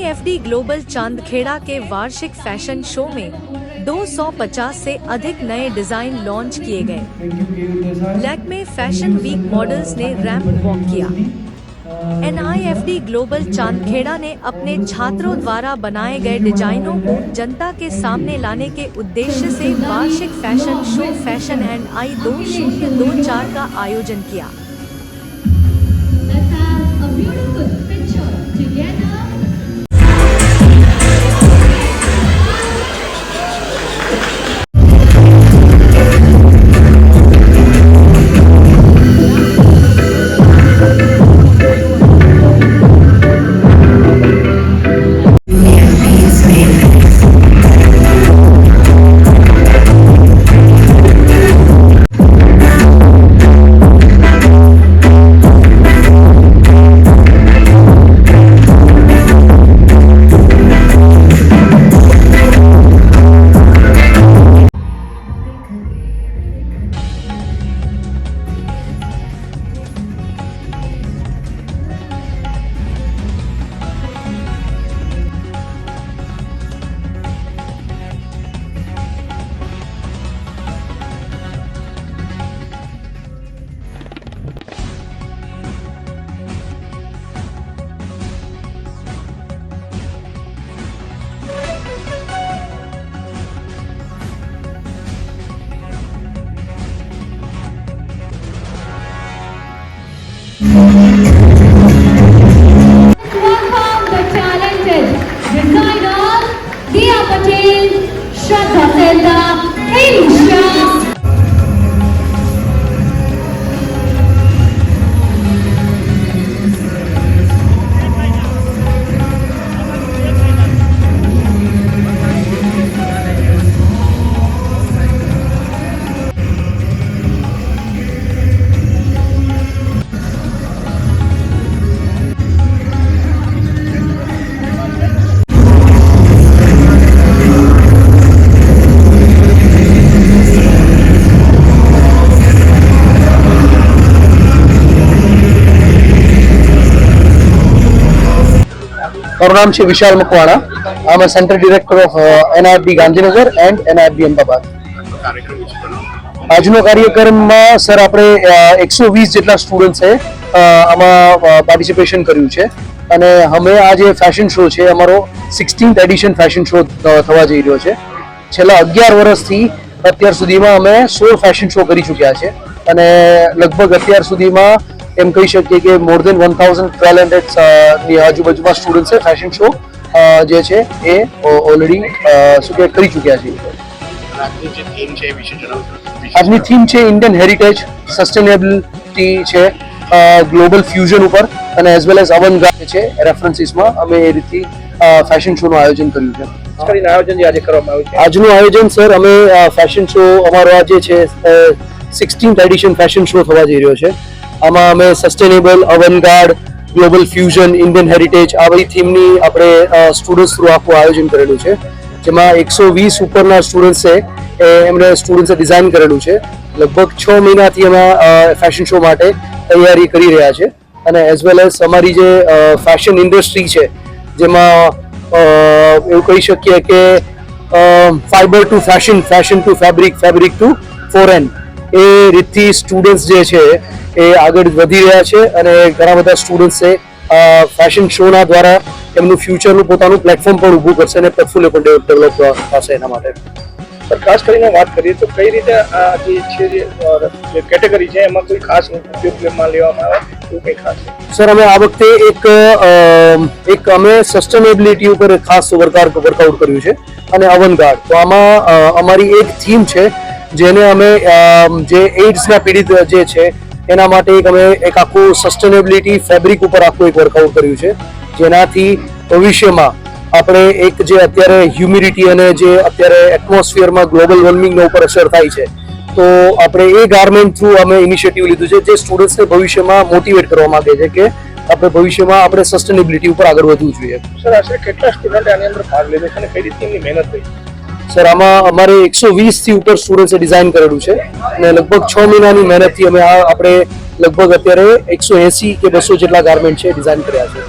NIFD global Chandkheda के वार्षिक fashion show में 250 से अधिक नए डिजाइन लॉन्च किए गए। लैक्मे फैशन वीक मॉडल्स ने रैंप वॉक किया। NIFD ग्लोबल चांदखेड़ा ने अपने छात्रों द्वारा बनाए गए डिजाइनों को जनता के सामने लाने के उद्देश्य से वार्षिक fashion show fashion and I 2024 का आयोजन किया। Welcome the talented designers Dia Patel, Shraddha Selda, Elisha. મારું નામ છે Vishal Makwana. I am centre director of NIFD Gandhinagar and NIFD Ahmedabad. આજનો કાર્યક્રમમાં સર આપણે 120 જેટલા સ્ટુડન્ટ્સે આમાં પાર્ટિસિપેશન કર્યું છે અને અમે આ જે ફેશન શો છે અમારો 16th એડિશન ફેશન શો થવા જઈ રહ્યો છે. છેલ્લા 11 વર્ષથી અત્યાર સુધીમાં અમે 16 ફેશન શો કરી ચૂક્યા છે અને લગભગ અત્યાર સુધીમાં એમ કહી શકીએ કે મોર દેન 1200 ની આજુબાજુમાં સ્ટુડન્ટ્સે ફેશન શો જે છે એ ઓલરેડી શું કે કરી ચૂક્યા છે. આજની થીમ છે ઇન્ડિયન હેરિટેજ, સસ્ટેનેબિલિટી છે, ગ્લોબલ ફ્યુઝન ઉપર અને એઝ વેલ એઝ અવનગાર્ડ છે રેફરન્સીસમાં અમે એ રીતથી ફેશન શોનું આયોજન કર્યું છે. આજનું આયોજન સર અમે ફેશન શો અમારો આ જે છે 16th એડિશન ફેશન શો થવા જઈ રહ્યો છે. આમાં અમે sustainable, avant garde, global fusion, Indian heritage આ બધી થીમની આપણે સ્ટુડન્ટ્સ થ્રુ આખું આયોજન કરેલું છે, જેમાં 120 ઉપરના સ્ટુડન્ટ્સે સ્ટુડન્ટ્સે ડિઝાઇન કરેલું છે. લગભગ 6 મહિનાથી અમે ફેશન શો માટે તૈયારી કરી રહ્યા છે અને એઝ વેલ એઝ અમારી જે ફેશન ઇન્ડસ્ટ્રી છે જેમાં એવું કહી શકીએ કે fibre to fashion, fashion to fabric, fabric to foreign એ રીતથી સ્ટુડન્ટ્સ જે છે એ આગળ વધી રહ્યા છે અને ઘણા બધા સ્ટુડન્ટ્સે ફેશન શોના દ્વારા એમનું ફ્યુચરનું પોતાનું પ્લેટફોર્મ પણ ઊભું કરશે અને પોર્ટફોલિયો પણ ડેવલપ થશે એના માટે. ખાસ કરીને વાત કરીએ તો કઈ રીતે આ જે છે જે કેટેગરી છે એમાં કોઈ ખાસ ઉપયોગમાં લેવામાં આવે એવું કંઈ ખાસ? સર અમે આ વખતે એક અમે સસ્ટેનેબિલિટી ઉપર ખાસ વર્કઆઉટ કર્યું છે અને અવનગાર્ડ. તો આમાં અમારી એક થીમ છે જેને અમે જે એઇડ્સના પીડિત જે છે એના માટે અમે એક આખું સસ્ટેનેબિલિટી ફેબ્રિક ઉપર આખું એક વર્કઆઉટ કર્યું છે, જેનાથી ભવિષ્યમાં આપણે એક જે અત્યારે હ્યુમિડિટી અને જે અત્યારે એટમોસ્ફિયરમાં ગ્લોબલ વોર્મિંગનો ઉપર અસર થાય છે, તો આપણે એ ગાર્મેન્ટ થ્રુ અમે ઇનિશિયેટિવ લીધું છે જે સ્ટુડન્ટ્સને ભવિષ્યમાં મોટિવેટ કરવા માંગે છે કે આપણે ભવિષ્યમાં આપણે સસ્ટેનેબિલિટી ઉપર આગળ વધવું જોઈએ. સર આશરે કેટલા સ્ટુડન્ટે આની અંદર ભાગ લીધો છે અને કઈ રીતે એમની મહેનત થઈ? સર આમાં અમારે 120 થી ઉપર સ્ટુડન્ટ્સે ડિઝાઇન કરેલું છે અને લગભગ 6 મહિનાની મહેનતથી અમે આપણે લગભગ અત્યારે 180 કે 200 જેટલા ગાર્મેન્ટ છે ડિઝાઇન કર્યા છે.